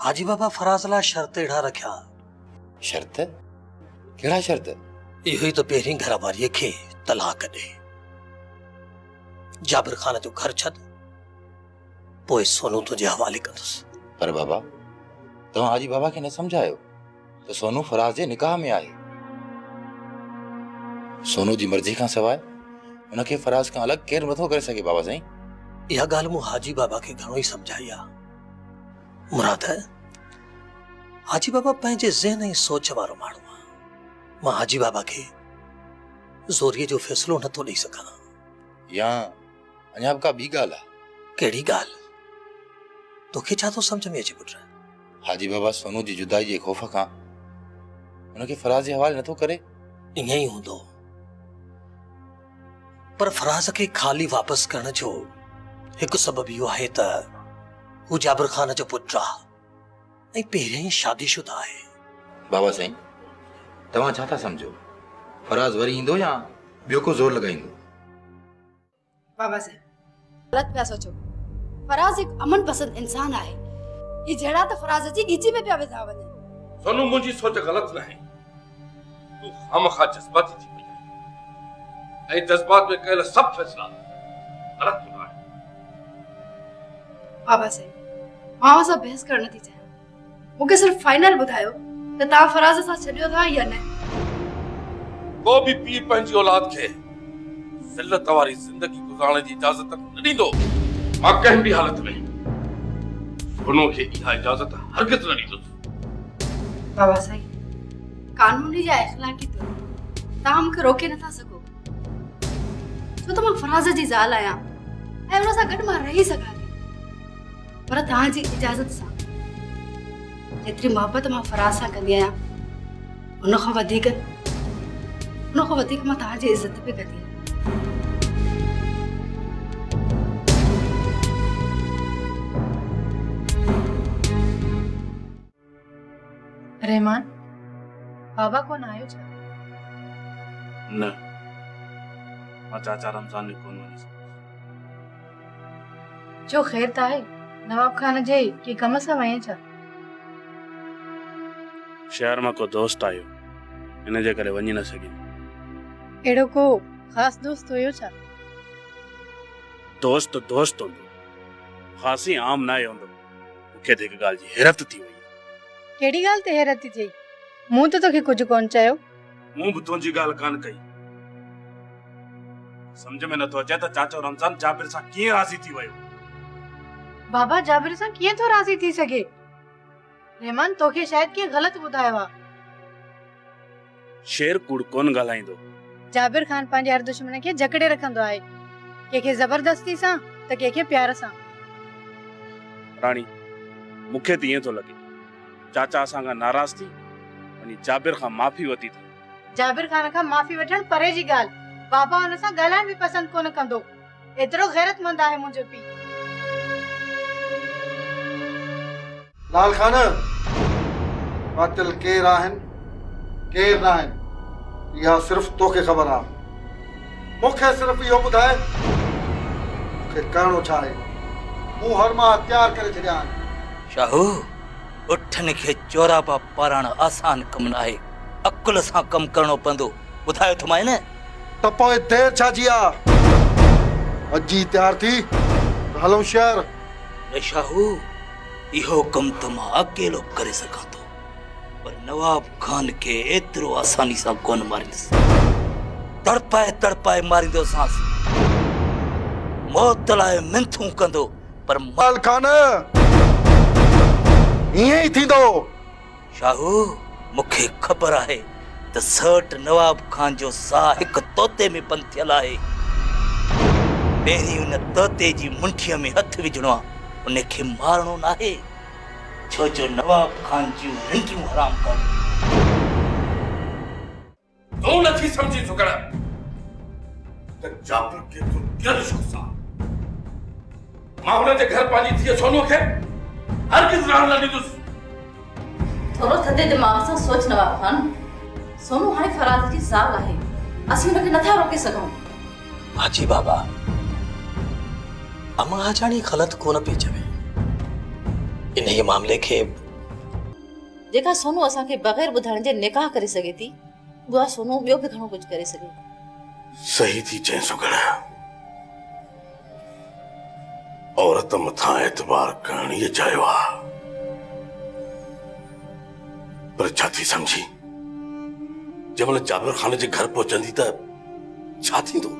हाजी बाबा फराज ला शर्त एड़ा रखा। शर्त? केड़ा शर्त? इहो ही तो पहिरीं घर वारीअ खे तलाक ॾे, जाबिर खान जो घर छॾ, पोइ सोनू तुंहिंजे हवाले कंदुसि। पर बाबा तव्हां हाजी बाबा खे न सम्झायो त सोनू फराज जे निकाह में आहे। सोनू जी मर्ज़ी खां सवाइ उनखे फराज खां अलॻि केरु नथो करे सघे बाबा साईं। इहा ॻाल्हि मूं हाजी बाबा खे घणो ई सम्झाई आहे। मुराद हाजी बाबा पंहिंजे ज़हन ऐं सोच वारो माण्हू आहे। मां हाजी बाबा खे ज़ोरीअ जो फ़ैसिलो नथो ॾेई सघां। या अञा बि का ॿी ॻाल्हि आहे? कहिड़ी ॻाल्हि? तोखे छा थो सम्झ में अचे पुट? हाजी बाबा सोनू जी जुदाई जे ख़ौफ़ खां उनखे फराज जे हवाले नथो करे। ईअं ई हूंदो, पर फराज खे ख़ाली वापसि करण जो हिकु सबबु इहो आहे त हू जाबिर खान जो पुटु आहे ऐं पहिरियों ई शादीशुदा आहे। बाबा साईं तव्हां छा था सम्झो? फराज वरी ईंदो या ॿियो को ज़ोर लॻाईंदो? बाबा साईं गलत पिया सोचो। फराज एक अमन पसंद इंसान आहे। ये जड़ा तो फराज जी गिची में पिया वेंदा वने। सोनू मुंहिंजी सोच ग़लत न आहे। तूं खामखा जज़्बाती थी वई आहीं ऐं जज़्बात में कयल सभु फ़ैसिला ग़लत हूंदा आहिनि। बाबा साईं मां सां बहस करण थी चाहियां। मूंखे सिर्फ फाइनल ॿुधायो त तव्हां फराज सां छॾियो था या न। को बि पीउ पंहिंजी औलाद खे ज़िल्लत वारी ज़िंदगी गुज़ारण जी इजाज़त न ॾींदो। मां कंहिं बि हालत में सोनू खे इहा इजाज़त हरगिज़ न ॾींदुसि। बाबा साईं कानूनी या इख़लाक़ी तौर तव्हां मूंखे रोके नथा सघो, छो त मां फराज जी ज़ाल आहियां ऐं हुन सां गॾु मां रही सघां थी। पर तव्हांजी इजाज़त सां जेतिरी मोहबत मां फराज सां कंदी आहियां उन खां वधीक मां तव्हांजी इज़त पे कंदी आहियां। रहमान बाबा कोन आयो छा? न मां चाचा रमज़ान ने कोन वञी सघुसि। जो ख़ैर त आहे नवाब खान जे के कम सां वञे छा? शहर मां को दोस्त आयो इन जे करे वञी न सघियुमि। अहिड़ो को ख़ासि दोस्त हुयो छा? दोस्त हूंदो, ख़ासी आम न हूंदो। मूंखे त हिकु ॻाल्हि जी हैरत थी वई। कहिड़ी ॻाल्हि ते हैरत थी थिए? मूं त तोखे कुझु कोन चयो। मूं बि तुंहिंजी ॻाल्हि कान कई। सम्झ में नथो अचे त चाचो रमज़ान जाबिर सां कीअं राज़ी थी वियो। बाबा जाबिर सां कीअं थो राज़ी थी सघे? रहमान तोखे शायदि कंहिं ग़लति ॿुधायो आहे। शेर कूड़ कोन ॻाल्हाईंदो। जाबिर खान पंहिंजे हर दुश्मन खे जकड़े रखंदो आहे, कंहिंखे ज़बरदस्ती सां त कंहिंखे प्यार सां। राणी मूंखे त ईअं थो लॻे चाचा असां खां नाराज़ थी वञी जाबिर खां माफ़ी वठी थी। जाबिर खान खां माफ़ी वठण परे जी ॻाल्हि, बाबा हुन सां ॻाल्हाइण बि पसंदि कोन कंदो। एतिरो गैरतमंद आहे मुंहिंजो पीउ। लाल खान कातिल केर आहिनि केर न आहिनि इहा सिर्फ़ तोखे ख़बर आहे। मूंखे सिर्फ़ इहो ॿुधाए मूंखे करिणो छा आहे। मूं हर मां तयार करे छॾिया आहिनि। शाहू उठनि खे चोरापा पारण आसान कमु न आहे, अकुल सां कमु करणो पवंदो। ॿुधायो थो मां न त पोइ देर छा जी आहे? अॼु ई तयार थी हलूं शहर। शाहू इहो कमु त मां अकेलो करे सघां थो, पर नवाब खान खे एतिरो आसानी सां कोन मारींदुसि। तड़पाए मारींदोसांसि, मौत लाइ मिंथूं कंदो, पर लाल खान ईअं ई थींदो। शाहू मूंखे ख़बर आहे त सट नवाब खान जो साह हिकु तोते में पंथियल आहे। पहिरीं उन तोते जी मुंठीअ में हथ विझणो आहे, उनखे मारणो न आहे, छो जो नवाब खान जूं रिंगियूं हराम कर। तूं नथी सम्झी सघण त जाबिर केतिरो दिलि शख़्स आहे। मां हुन जे घर पंहिंजी धीअ सोनू खे हरगिज़ रहण न ॾींदुसि। थोरो थधे दिमाग़ सां सोच नवाब खान। सोनू हाणे फराज जी ज़ाल आहे, असीं हुनखे नथा रोके सघूं। हाजी बाबा अमा आजाणी ग़लति कोन पई चवे। इन मामले खे जेका सोनू असांखे बग़ैर ॿुधाइण जे निकाह करे सघे थी, उहा सोनू ॿियो बि घणो कुझु करे सघे। सही थी चए सुगड़, औरत मथां एतबार करण ये चाहियो आहे, पर छा थी समझी जंहिंमहिल जाबिर खान जे घर पहुचंदी त छा थींदो?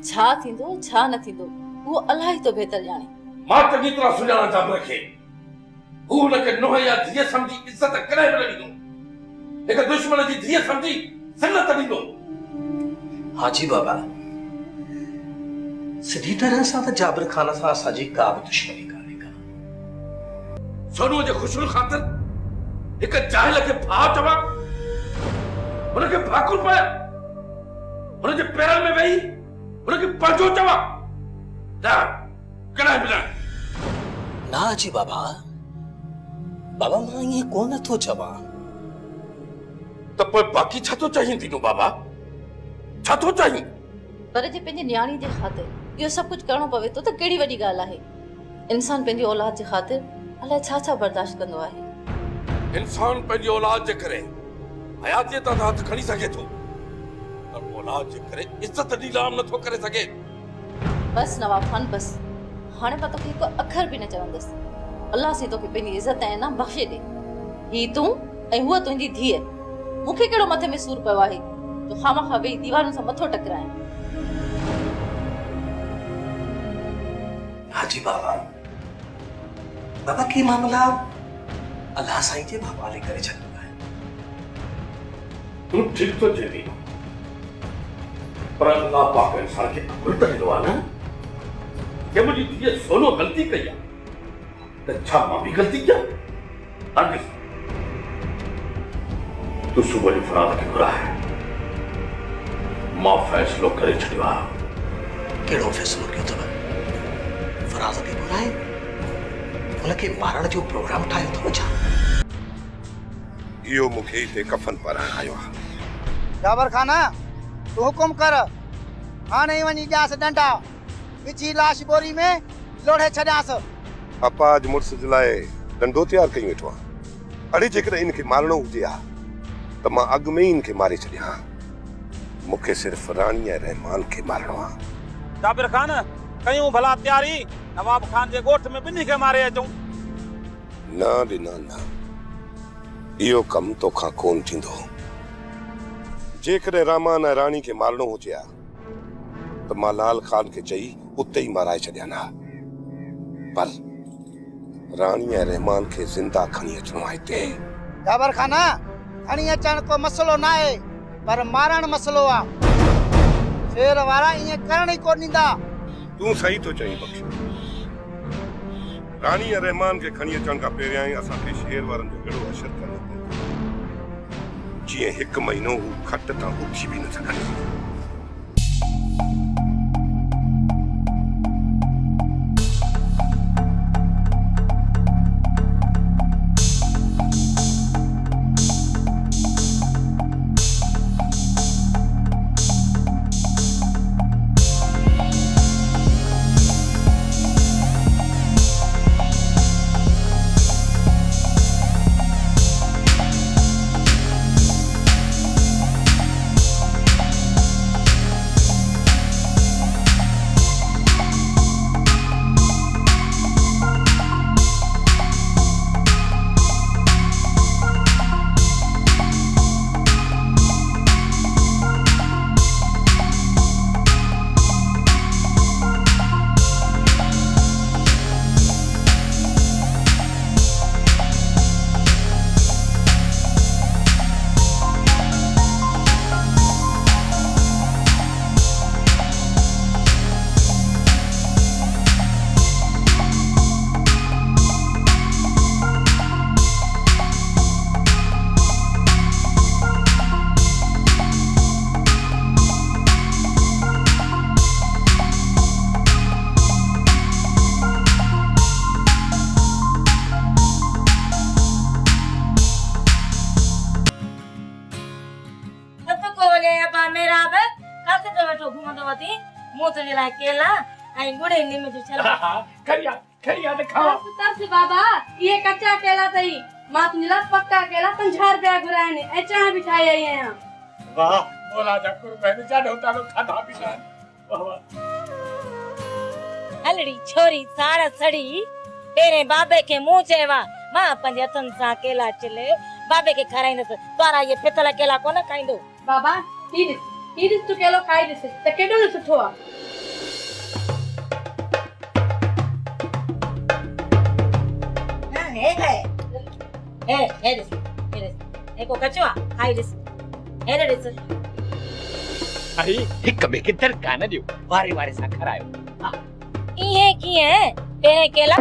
छा थींदो छा न थींदो उहो अलाह ई तो बहितर ॼाणे। मां चङी तरह सुञाणा जाबिर खे। हू हुनखे नुंहुं या धीअ सम्झी इज़त कॾहिं बि न ॾींदो। हिक दुश्मन जी धीअ सम्झी ज़िल्लत ॾींदो। हाजी बाबा, सिधी तरह सां त जाबिर खान सां असांजी का बि दुश्मनी कान्हे का। सोनूअ जे ख़ुशूल ख़ातिर हिक जाहिल खे भाउ चवां, हुनखे भाकुर पाया, हुनजे पेरनि में वेही हुनखे पंहिंजो चवां, न कॾहिं बि न। ना हाजी बाबा, बाबा मां ईअं कोन थो चवां। त पोइ बाक़ी छा थो चाहीं थींदो बाबा? छा थो चाहीं? पर जे पंहिंजे न्याणी जे ख़ातिर इहो सभु कुझु करणो पवे थो त कहिड़ी वॾी ॻाल्हि आहे। इंसान पंहिंजी औलाद जे ख़ातिर अलाए छा छा बर्दाश्त कंदो आहे। इंसान पंहिंजी औलाद जे करे हयातीअ तां हथ खणी सघे थो, पर औलाद जे करे इज़त नीलाम नथो करे सघे। बस नवाब खान बस, हाणे मां तोखे हिकु अखर बि न चवंदसि। अलाह से तोखे पंहिंजी इज़त ऐं इनाम बख़्शे ॾे। ही तूं ऐं हूअ तुंहिंजी धीअ, मूंखे कहिड़ो मथे में सूर पियो आहे तो खामखा वेही दीवारुनि सां मथो टकराए। हाजी बाबा, बाबा की मामला अल्लाह साईं जे हवाले करे छॾियो आहे। तूं ठीक तो चवी, पर अल्लाह पाक इंसान खे अकुल त ॾिनो आहे न। जे मुंहिंजी धीअ सोनो ग़लती कई आहे त छा मां बि ग़लती कयां? हरगिज़। तूं सुबुह जो फराज़ खे घुराए, मां फ़ैसिलो करे छॾियो आहे। कहिड़ो फ़ैसिलो कयो अथव? फराज़ खे घुराए हुनखे मारण जो प्रोग्राम ठाहियो अथव छा? इहो मूंखे हिते कफन पाराइण आयो आहे। जाबिर खान, तूं हुकुम कर, हाणे ई वञी ॾियांसि डंडा, विझी लाश बोरी में लोढ़े छॾियांसि। अपा अॼु मुड़ुस जे लाइ डंडो तयारु कई वेठो आहे। अड़े जेकॾहिं इनखे मारणो हुजे हा त मां अॻु में ई इनखे मारे छॾियां। मूंखे सिर्फ़ु राणी ऐं रहमान खे मारणो आहे। जाबिर खान, कयूं भला तयारी, नवाब खान जे ॻोठ में ॿिन्ही खे मारे अचूं। न ॾिना न, इहो कमु तोखां कोन थींदो। जेकॾहिं रहमान ऐं राणी खे मारणो हुजे हा त मां लाल खान खे चई उते ई माराए छॾियां हा, पर राणी ऐं रहमान खे ज़िंदा खणी अचणो आहे हिते। जाबिर खान, खणी अचण को मसलो न आहे, पर मारण मसलो आहे। शेर वारा ईअं करण ई कोन ॾींदा। तूं सही थो चईं बख्श। राणी ऐं रहमान खे खणी अचण खां पहिरियां ई असांखे शेर वारनि जो कहिड़ो असर करणो पवंदो, जीअं हिकु महीनो हू खट तां उथी बि न सघनि। केला ऐं गुड़े निम जो छला खड़िया खड़िया दिखाओ। तरस बाबा, ये कच्चा केला तई, मां तुंहिंजे लाइ पक्का केला 50 रुपया घुराया आहिनि ऐं चांहि बि ठाही आई आहियां। वाह बोला जकुर बहन जाडो तारो खाधा पीता। वाह वाह। हलड़ी छोरी सारा सड़ी तेरे बाबे के मुंह चेवा मां पंजे हथन सां केला चिले बाबे के खाराईंदस तोरा ये पितल केला कोन खाईंदो। बाबा ही ॾिस तूं केलो खाई ॾिस त केॾो न सुठो आहे। हे ॾिस एको कचो आहे खाई ॾिस हे ॾिस आई हिक ॿिए खे दरका न ॾियो वारे वारे सां खारायो। इहे कीअं तेरे केला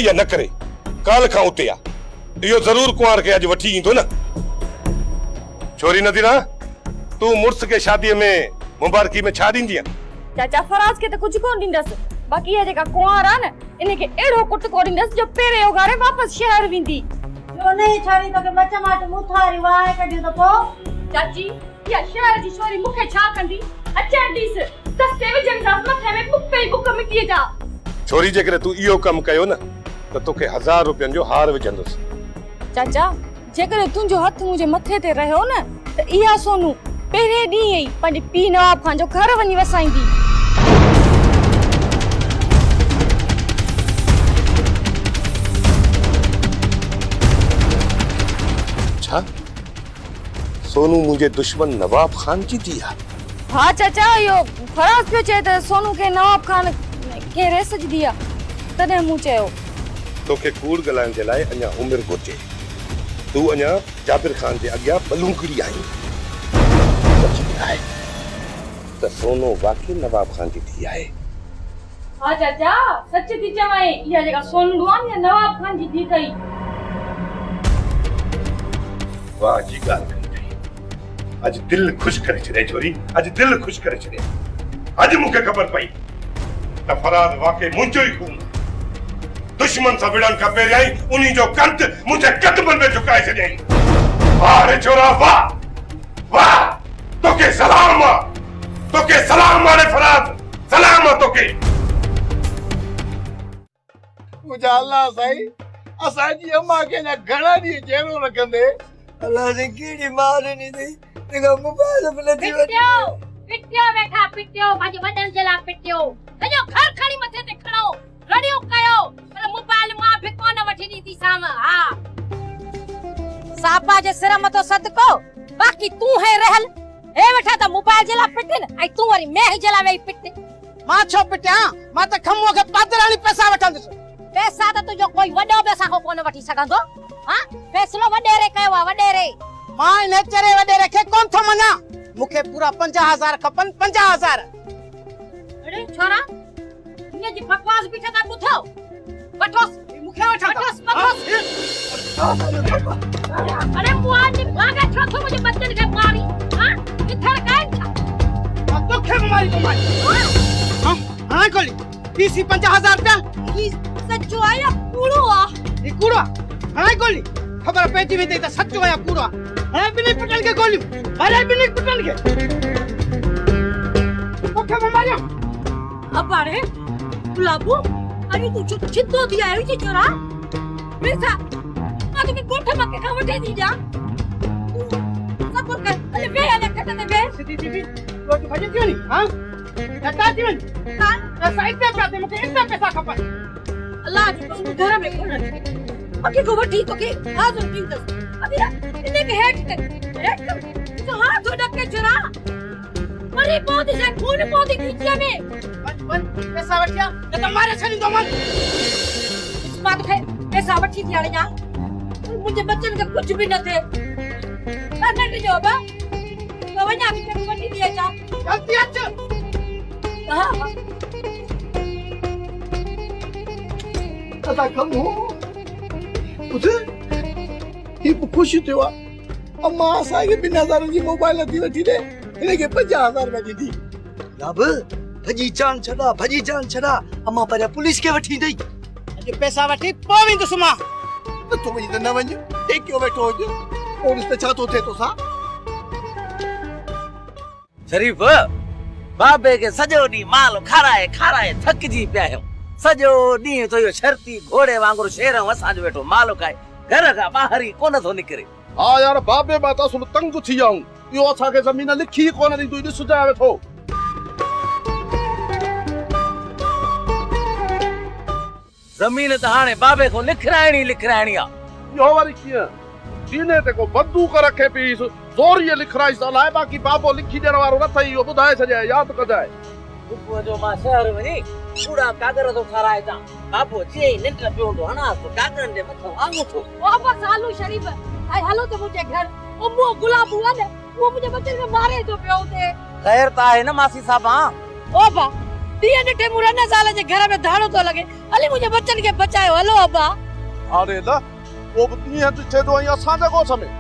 या न करे काल खां उते आ इहो जरूर कुंवार खे अॼु वठी ईंदो न। छोरी नदीरा तू मुड़स के शादीअ में मुबारकी में छा ॾींदी आहे? चाचा फराज के त कुछ कोन ॾींदसि बाक़ी ये जेका कुंवार आहे न इनखे एड़ो कुट को ॾींदसि जो पेरे उगारे वापस शहर वेंदी। जो नहीं छोरी तो के बच्चा माट मुथारी वाए कढियो त पो चाची या शहर जी छोरी मुखे छा कंदी अचे ॾिस त सेव जंदास मथे में बुक बुक मिटी जा। छोरी जेकरे तू इहो कम कयो न त तोखे 1000 रुपयनि जो हार विझंदुसि। चाचा जेकर तुंहिंजो हथ मुंहिंजे मथे ते रहियो न त इहा सोनू पहिरें ॾींहुं ई पंहिंजे पीउ नवाब खान जो घर वञी वसाईंदी। छा सोनू मुंहिंजे दुश्मन नवाब खान जी थी आहे? हाँ चाचा इहो फराज पियो चए त सोनू के नवाब खान के रेस जी दिया तॾहिं मूं चयो तोखे कूड़ ॻाल्हाइण जे लाइ अञा उमिरि घुर्जे। तू अञा जाबिर खान जे अॻियां बलूंकड़ी आई। सच ॿुधाए त सोनू वाकई नवाब खान जी थी आहे? हाँ चाचा सच थी चवां इहा जेका सोनू आहे न नवाब खान जी थी कई। वाह जी ॻाल्हि कई अॼु दिलि ख़ुशि करे छॾे छोरी अॼु दिलि ख़ुशि करे छॾे। अॼु मूंखे ख़बर पई त फराद वाकई मुंहिंजो ई खून दुश्मन सां विढ़ण खां पहिरियां ई उन्ही जो कंत मुंहिंजे कदमनि में झुकाए छॾियईं। वाह रे छोरा वाह वाह तोखे सलाम आहे फराद सलाम आहे तोखे। मुंहिंजा अल्लाह साईं असांजी अम्मा खे न घणा ॾींहं जहिड़ो रखंदे अल्लाह ने कहिड़ी मार ॾिनी अथई जेका मोबाइल बि नथी वठे। पिटियो वेठा पिटियो पंहिंजे वॾनि जे लाइ पिटियो सॼो घर खणी मथे ते खणो रड़ियो कयो पर मोबाइल मां बि कोन वठी ॾींदी साम। हा सापा जे सिर मथो सदको बाक़ी तू है रहल हे वेठा त मोबाइल जे लाइ पिटिन ऐं तू वरी मैं जे लाइ वेही पिट। मां छो पिटिया मां त खमो खे पातराणी पैसा वठंदुसि। पैसा त तुंहिंजो कोई वॾो पैसा को कोन वठी सघंदो। हां फैसलो वॾेरे कयो आहे वॾेरे। मां इन चरे वॾेरे खे कोन थो मञा मूंखे पूरा 50,000 खपन 50,000। अरे छोरा इने जी बकवास बीठा था ॿुधो वठोस मूंखे वठोस अरे मुआ जी भागा छो तो मुझे बच्चन के मारी। हां किथर गए था तोखे मारी हां हां कोली पीसी 50,000 रुपया ई सच्चो आया कूड़ो आ ई कूड़ो हां कोली खबर पइजी वेंदी त सचो या पूरा हाणे बिनी पटल के गोलियूं मारे बिनी पटल के मूंखे मारियो अबारे गुलाबो अरे तू छितो दिया है जी चोरा पैसा आज के कोठे मके का वठे दी जा सब कर अरे बे आने कटे बे सीधी सीधी तो भजे क्यों नहीं हां कटा जीवन हां साइड पे जाते मुझे इतना पैसा खपा अल्लाह जी तुम घर में खोल मके को वठी तो के आज दिन तक अभी इने के हेट तो हाथ उड़ा के चोरा मरे बहुत से खून बहुत खींचिया में बन पैसा वठिया त मारे छनी दो मन इस बात है पैसा वठी दिया ले जा मुझे बच्चन का कुछ भी न थे करने के जो बा तो वना भी वठी दिया जा जल्दी अच हां कथा कमो उसे ये खुशी थवा अम्मा सागे बिना हज़ार जी मोबाइल दी वठी दे इने के 50000 में दी लब भजी जान छड़ा अम्मा पर पुलिस के वठी दई अजे पैसा वठी पवी तो सुमा तो तू वही न वञ टे क्यों बैठो हो पुलिस ते छा तो थे तो सा शरीफ बाबे के सजो डी माल खाराए थक जी पिया हो सजो डी तो यो शर्ती घोड़े वांगुर शेर असा जो वेठो माल खाए घर का बाहर ही कोन थो निकरे हां यार बाबे मां त सुन तंग थी आऊं यो असा के जमीन लिखी कोन दी तू ॾिस जा वेठो जमीन त हाणे बाबे को लिखराइणी आ यो वारी किया सीने ते को बंदूक रखे पीस जोरिए लिखराई साला बाकी बाबो लिखी देण वारो न थई यो बुधाए सजे याद कजाए सुबह जो मां शहर वनी पूरा कागर तो खाराए ता बाबो जे निंड पियो तो हना तो कागरन दे मथो आंगूठो वापस आलू शरीफ आई हलो तो मुझे घर अम्मो गुलाब हुआ ने वो मुझे बच्चन के मारे तो पियो थे खैर ता है ना मासी साहब ओ बा दिया ने टे मुरना साले जे घर में धाड़ो तो लगे अली मुझे बच्चन के बचायो हलो अब्बा अरे ला वो बुनी है तुझे दो या साजा को समय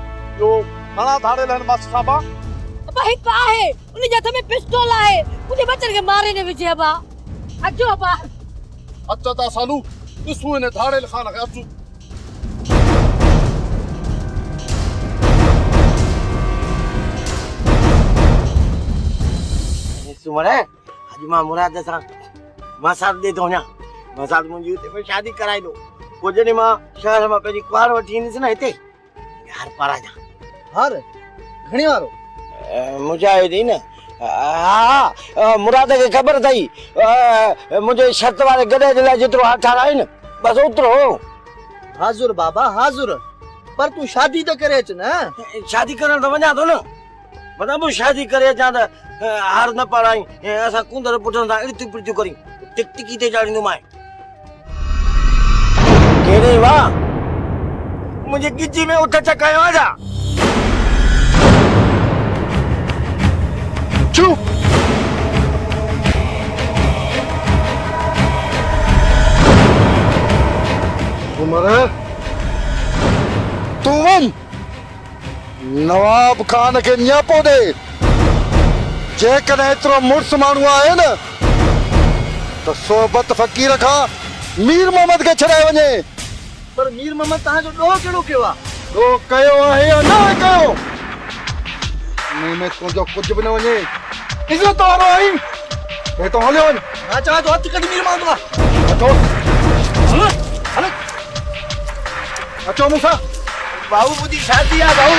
यो खाना धाड़े लन मासी साहब अब्बा हिक आहे उनी जथ में पिस्तौल आहे मुझे बच्चन के मारे ने विचे अब्बा अजो अब्बा अच्छा ता सालू इसु ने धाड़े खाना के अचू सुमरे आज मां मुराद सा मां साथ दे दो ना मां साथ मुंजी ते शादी कराई दो वो जने मां शहर में पेरी क्वार वठी निस ना इते यार पारा जा हार घणी वारो मुजाहिदी न हां मुराद के खबर थई मुझे शर्त वाले गधे जे ला जितरो हाथ आए न बस उतरो हाजुर बाबा हाजुर पर तू शादी तो करे च ना शादी करन तो वना तो न बता वो शादी करे जा हार न पाराई असा कुंदर पुटन दा इति पिटू करी टिकटिकी ते जाणी माए केरे वा मुझे गिज्जी में उठ चकायो आजा चुप उमर तुम नवाब खान के न्यापो दे जेकॾहिं एतिरो मुड़ुस माण्हू आहे न त सोबत फ़क़ीर खां मीर मोहम्मद खे छॾाए वञे पर मीर मोहम्मद तव्हांजो ॾोह कहिड़ो कयो आहे ॾोह कयो आहे या न कयो इन में तुंहिंजो कुझु बि न वञे इज़त वारो आहीं हेठो हलियो वञ मां चवां थो हथु कढी मीर मोहम्मद खां अचो हलो अचो मूंसां बाबू मुंहिंजी शादी आहे भाऊ